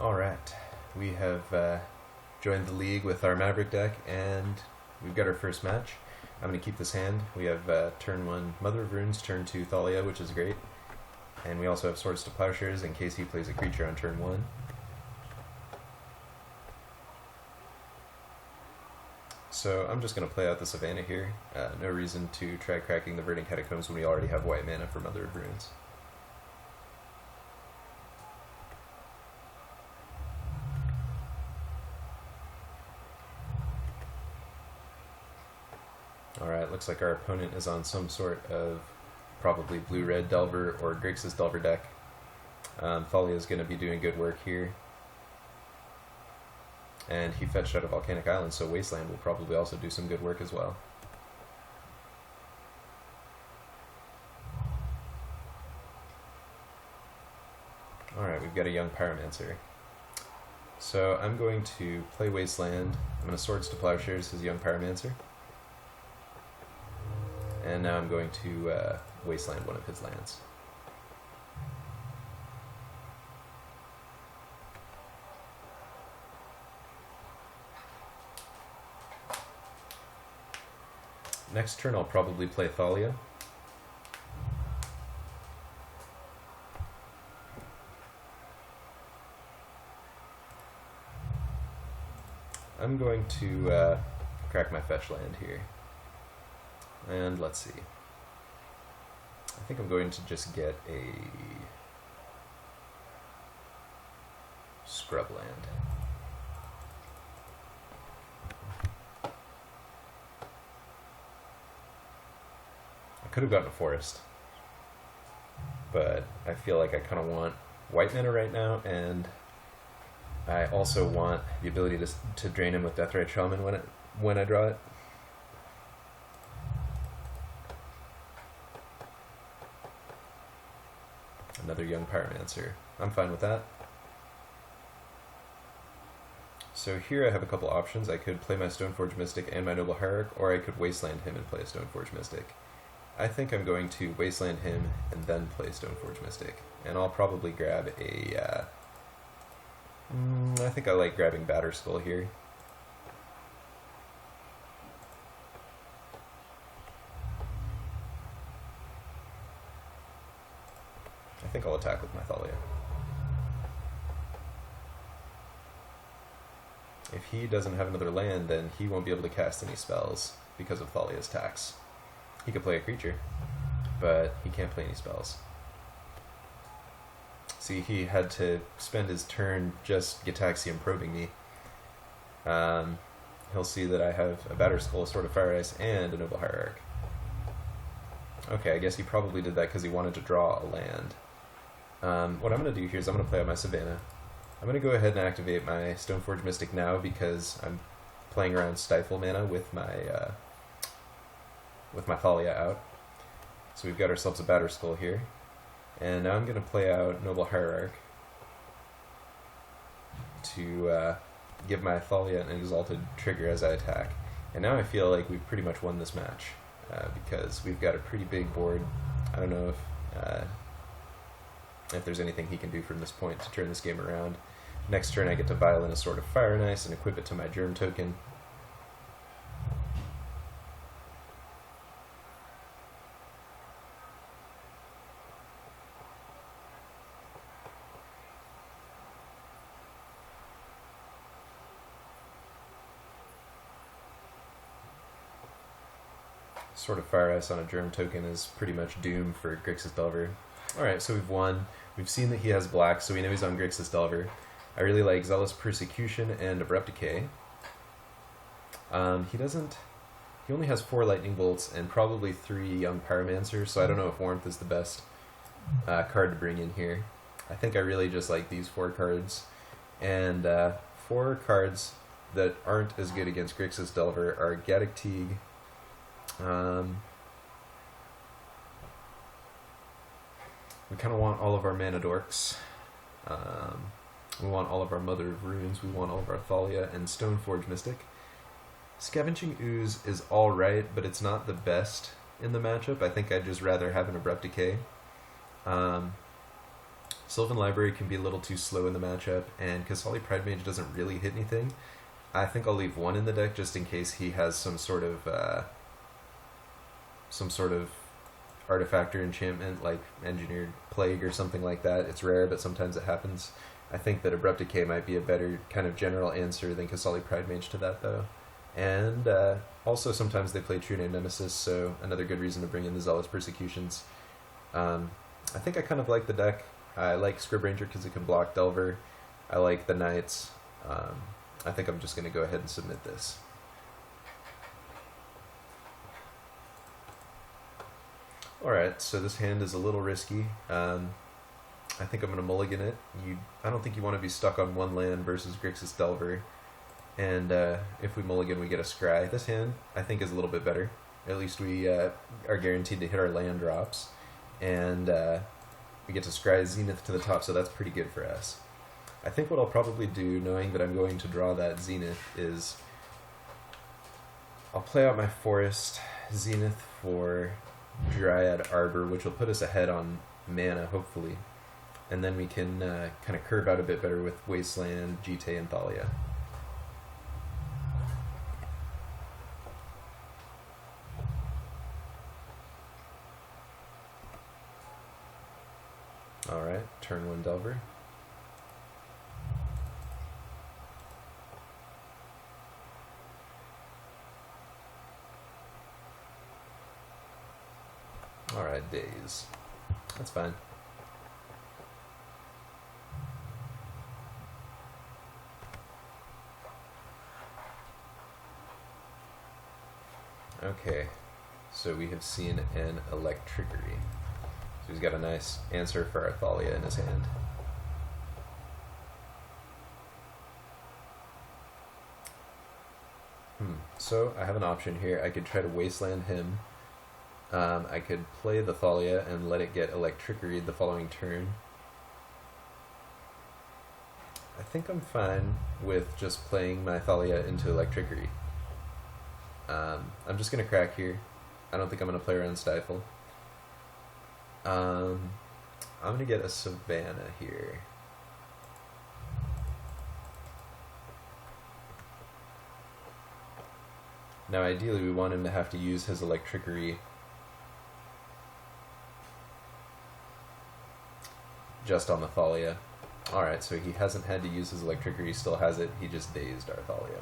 Alright, we have joined the league with our Maverick deck, and we've got our first match. I'm going to keep this hand. We have turn 1 Mother of Runes, turn 2 Thalia, which is great. And we also have Swords to Plowshares in case he plays a creature on turn 1. So I'm just going to play out the Savannah here. No reason to try cracking the Verdant Catacombs when we already have white mana for Mother of Runes. Alright, looks like our opponent is on some sort of probably blue-red Delver or Grixis Delver deck. Thalia is going to be doing good work here. And he fetched out a Volcanic Island, so Wasteland will probably also do some good work as well. Alright, we've got a young Pyromancer. So I'm going to play Wasteland. I'm going to Swords to Plowshares his young Pyromancer. And now I'm going to Wasteland one of his lands. Next turn I'll probably play Thalia. I'm going to crack my fetch land here. And let's see. I think I'm going to just get a scrub land. I could have gotten a forest, but I feel like I kind of want white mana right now, and I also want the ability to drain him with Deathrite Shaman when I draw it. Another young Pyromancer. I'm fine with that. So here I have a couple options. I could play my Stoneforge Mystic and my Noble Hierarch, or I could Wasteland him and play a Stoneforge Mystic. I think I'm going to Wasteland him and then play Stoneforge Mystic. And I'll probably grab a... I think I like grabbing Batterskull here. I think I'll attack with my Thalia. If he doesn't have another land, then he won't be able to cast any spells because of Thalia's tax. He could play a creature, but he can't play any spells. See, he had to spend his turn just Gitaxium probing me. He'll see that I have a Batterskull, a Sword of Fire Ice, and a Noble Hierarch. Okay, I guess he probably did that because he wanted to draw a land. What I'm going to do here is I'm going to play out my Savannah. I'm going to go ahead and activate my Stoneforge Mystic now because I'm playing around Stifle mana with my Thalia out. So we've got ourselves a Batterskull here. And now I'm going to play out Noble Hierarch to give my Thalia an Exalted trigger as I attack. And now I feel like we've pretty much won this match because we've got a pretty big board. I don't know if there's anything he can do from this point to turn this game around. Next turn I get to Violin a Sword of Fire and Ice and equip it to my Germ token. Sword of Fire Ice on a Germ token is pretty much doom for Grixis Delver. Alright, so we've won. We've seen that he has black, so we know he's on Grixis Delver. I really like Zealous Persecution and Abrupt Decay. He only has 4 Lightning Bolts and probably 3 Young Pyromancers, so I don't know if Warmth is the best card to bring in here. I think I really just like these 4 cards. And 4 cards that aren't as good against Grixis Delver are Gaddock Teeg, we kind of want all of our Mana Dorks. We want all of our Mother of Runes. We want all of our Thalia and Stoneforge Mystic. Scavenging Ooze is alright, but it's not the best in the matchup. I think I'd just rather have an Abrupt Decay. Sylvan Library can be a little too slow in the matchup, and Kasali Pride Mage doesn't really hit anything. I think I'll leave one in the deck just in case he has some sort of artifact or enchantment like Engineered Plague or something like that. It's rare, but sometimes it happens. I think that Abrupt Decay might be a better kind of general answer than Kasali Pride Mage to that, though. And also sometimes they play True Name Nemesis, so another good reason to bring in the Zealous Persecutions. I think I kind of like the deck. I like Scrib Ranger because it can block Delver. I like the Knights. I think I'm just going to go ahead and submit this. Alright, so this hand is a little risky. I think I'm going to mulligan it. I don't think you want to be stuck on one land versus Grixis Delver. And if we mulligan, we get a Scry. This hand, I think, is a little bit better. At least we are guaranteed to hit our land drops. And we get to Scry Zenith to the top, so that's pretty good for us. I think what I'll probably do, knowing that I'm going to draw that Zenith, is I'll play out my Forest Zenith for Dryad Arbor, which will put us ahead on mana, hopefully. And then we can kind of curve out a bit better with Wasteland, Jite, and Thalia. Alright, turn 1 Delver. Alright, Daze. That's fine. Okay, so we have seen an Electrickery. So he's got a nice answer for our Thalia in his hand. So I have an option here. I could try to Wasteland him. I could play the Thalia and let it get Electrickery the following turn. I think I'm fine with just playing my Thalia into Electrickery. I'm just going to crack here. I don't think I'm going to play around Stifle. I'm going to get a Savannah here. Now ideally we want him to have to use his Electrickery just on the Thalia. Alright, so he hasn't had to use his Electrickery, he still has it, he just dazed our Thalia.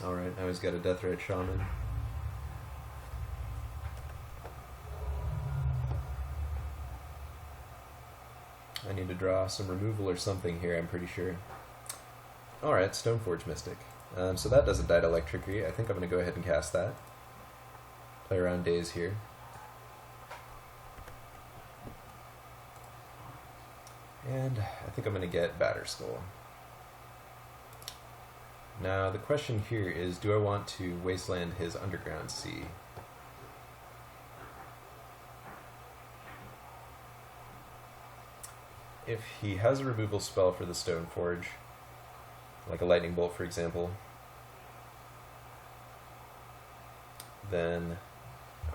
Alright, now he's got a Deathrite Shaman. I need to draw some removal or something here, I'm pretty sure. Alright, Stoneforge Mystic. So that doesn't die to Electrickery. I think I'm going to go ahead and cast that. Play around Daze here. And I think I'm going to get Batterskull. Now the question here is, do I want to Wasteland his Underground Sea? If he has a removal spell for the Stoneforge, like a Lightning Bolt for example, then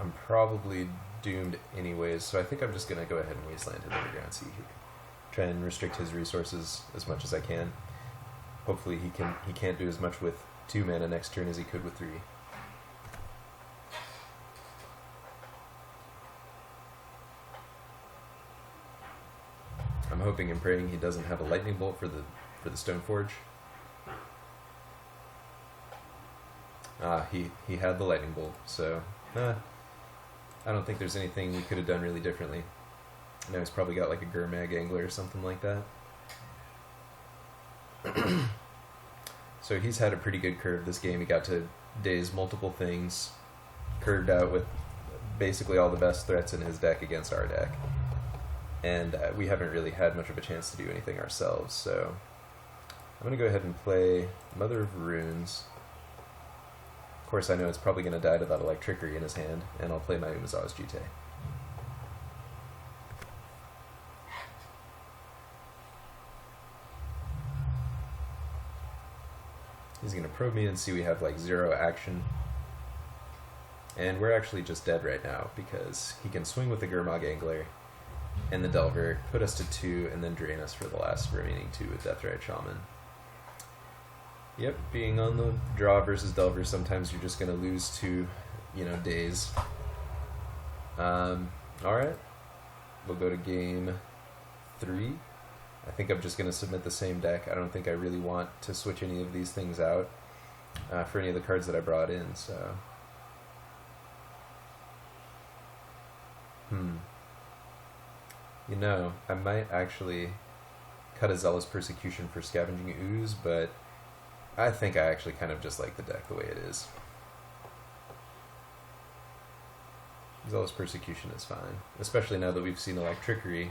I'm probably doomed anyways, so I think I'm just going to go ahead and Wasteland his Underground Sea here. Try and restrict his resources as much as I can. Hopefully he can't do as much with 2 mana next turn as he could with 3. I'm hoping and praying he doesn't have a Lightning Bolt for the Stoneforge. He had the Lightning Bolt, so I don't think there's anything we could have done really differently. Now he's probably got like a Gurmag Angler or something like that. So he's had a pretty good curve this game. He got to daze multiple things, curved out with basically all the best threats in his deck against our deck. And we haven't really had much of a chance to do anything ourselves, so I'm going to go ahead and play Mother of Runes. Of course I know it's probably going to die to that Electrickery in his hand, and I'll play my Umezawa's Jite. He's going to probe me and see we have like 0 action. And we're actually just dead right now because he can swing with the Gurmag Angler and the Delver, put us to 2, and then drain us for the last remaining 2 with Deathrite Shaman. Yep, being on the draw versus Delver, sometimes you're just going to lose to, you know, days. Alright, we'll go to game 3. I think I'm just going to submit the same deck. I don't think I really want to switch any of these things out for any of the cards that I brought in, so... You know, I might actually cut a Zealous Persecution for Scavenging Ooze, but I think I actually kind of just like the deck the way it is. Zealous Persecution is fine, especially now that we've seen Electrickery.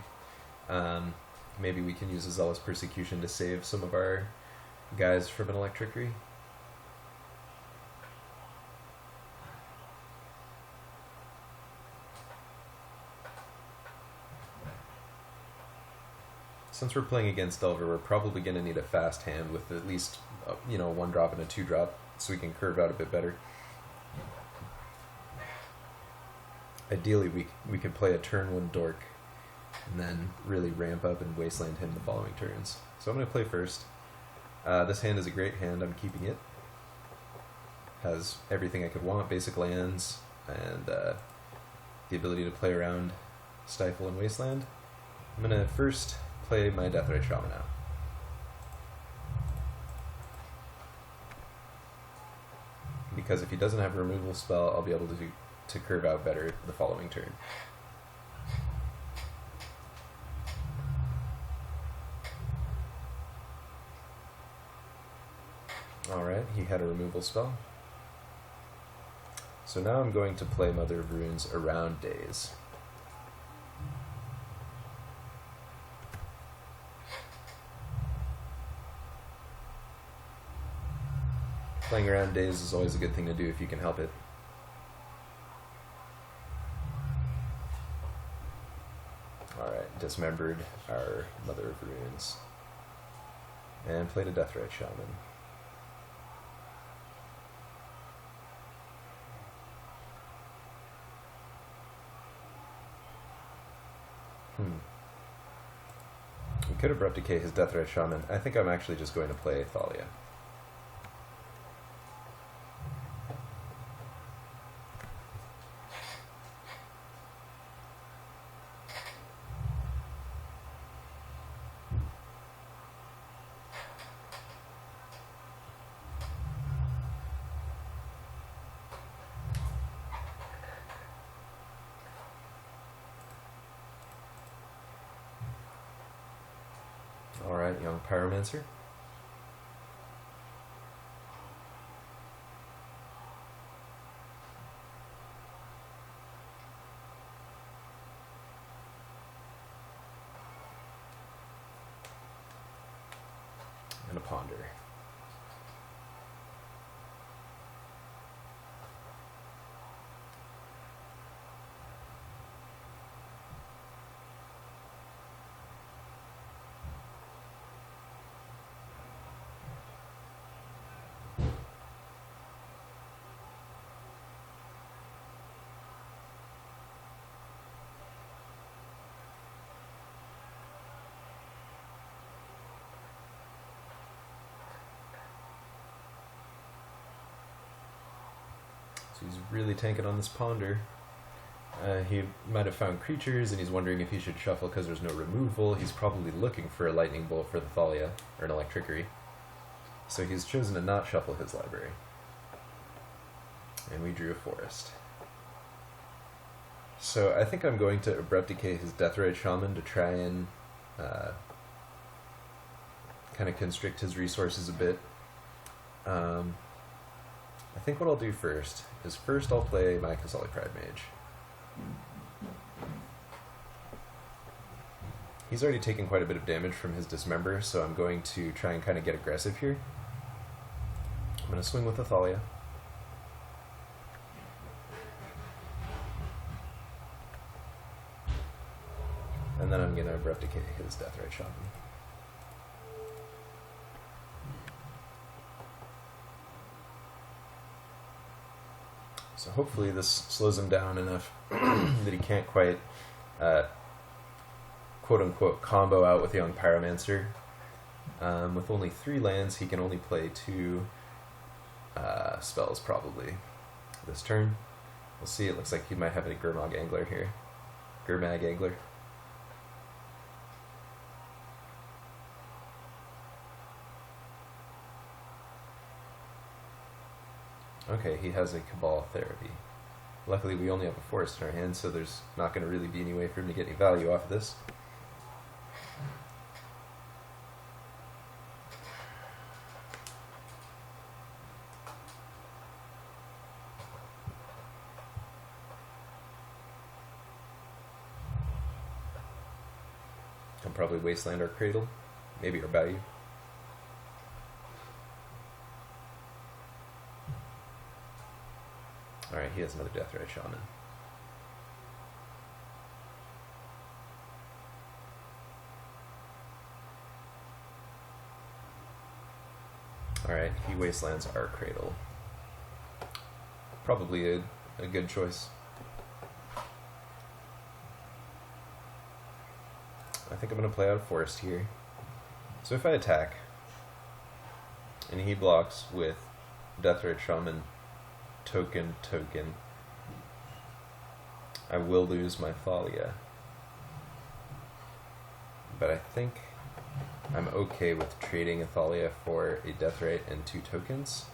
Maybe we can use a Zealous Persecution to save some of our guys from an Electrickery. Since we're playing against Delver, we're probably going to need a fast hand with at least, you know, 1-drop and a 2-drop, so we can curve out a bit better. Ideally, we could play a turn 1 Dork, and then really ramp up and Wasteland him the following turns. So I'm going to play first. This hand is a great hand, I'm keeping it. Has everything I could want, basic lands, and the ability to play around Stifle and Wasteland. I'm going to first play my Deathrite Shaman out. Because if he doesn't have a removal spell, I'll be able to curve out better the following turn. Alright, he had a removal spell. So now I'm going to play Mother of Runes around Daze. Playing around Daze is always a good thing to do if you can help it. Alright, dismembered our Mother of Runes. And played a Deathrite Shaman. We could Abrupt Decay his Deathrite Shaman. I think I'm actually just going to play Thalia. Alright, young Pyromancer. And a Ponder. So he's really tanking on this Ponder. He might have found creatures, and he's wondering if he should shuffle because there's no removal. He's probably looking for a Lightning Bolt for the Thalia, or an Electrickery. So he's chosen to not shuffle his library. And we drew a Forest. So I think I'm going to Abrupt Decay his Deathrite Shaman to try and kind of constrict his resources a bit. I think what I'll do first is I'll play my Kozali Pride Mage. He's already taken quite a bit of damage from his Dismember, so I'm going to try and kind of get aggressive here. I'm going to swing with Thalia. And then I'm going to Abrupt Decay his Deathrite Shaman. So hopefully this slows him down enough that he can't quite, quote-unquote, combo out with Young Pyromancer. With only 3 lands, he can only play 2 spells, probably, this turn. We'll see. It looks like he might have a Gurmag Angler here. Gurmag Angler. Okay, he has a Cabal Therapy. Luckily, we only have a Forest in our hand, so there's not going to really be any way for him to get any value off of this. Can probably Wasteland our Cradle, maybe our Bayou. Alright, he has another Deathrite Shaman. Alright, he Wastelands our Cradle. Probably a good choice. I think I'm going to play out of Forest here. So if I attack, and he blocks with Deathrite Shaman, token, I will lose my Thalia. But I think I'm okay with trading a Thalia for a Deathrite and 2 tokens.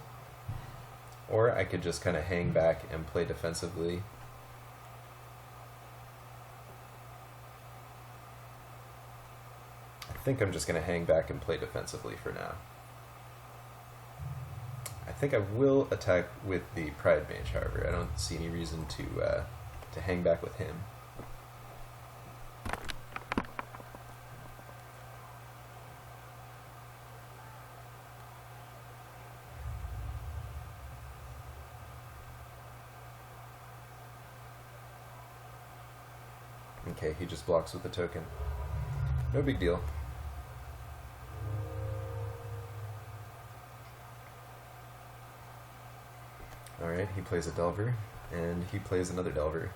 Or I could just kind of hang back and play defensively. I think I'm just going to hang back and play defensively for now. I think I will attack with the Pride Mage, however. I don't see any reason to hang back with him. Okay, he just blocks with a token. No big deal. Alright, he plays a Delver, and he plays another Delver.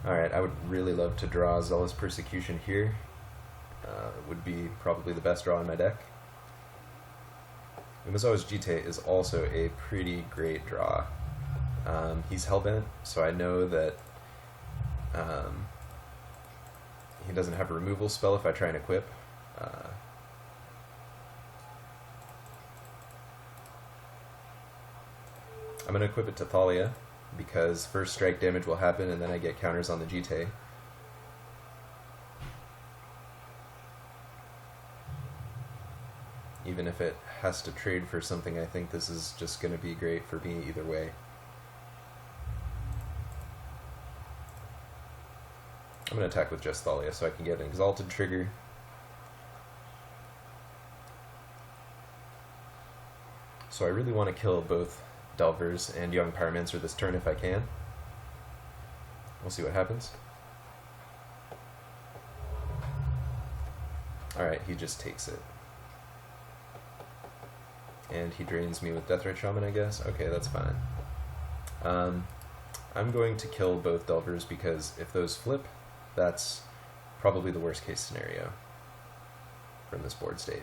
Alright, I would really love to draw Zealous Persecution here. Would be probably the best draw in my deck. Umezawa's Jite is also a pretty great draw. He's Hellbent, so I know that he doesn't have a removal spell if I try and equip. I'm going to equip it to Thalia, because first strike damage will happen and then I get counters on the Jite. Even if it has to trade for something, I think this is just going to be great for me either way. I'm going to attack with just Thalia so I can get an Exalted trigger. So I really want to kill both Delvers and Young Pyromancer this turn if I can. We'll see what happens. Alright, he just takes it. And he drains me with Deathrite Shaman, I guess? Okay, that's fine. I'm going to kill both Delvers because if those flip, that's probably the worst case scenario from this board state.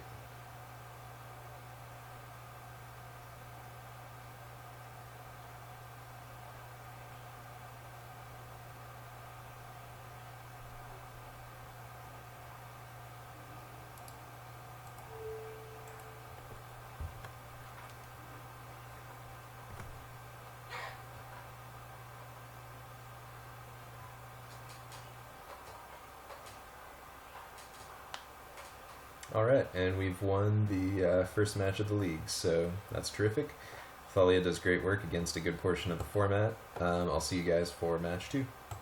Alright, and we've won the first match of the league, so that's terrific. Thalia does great work against a good portion of the format. I'll see you guys for match 2.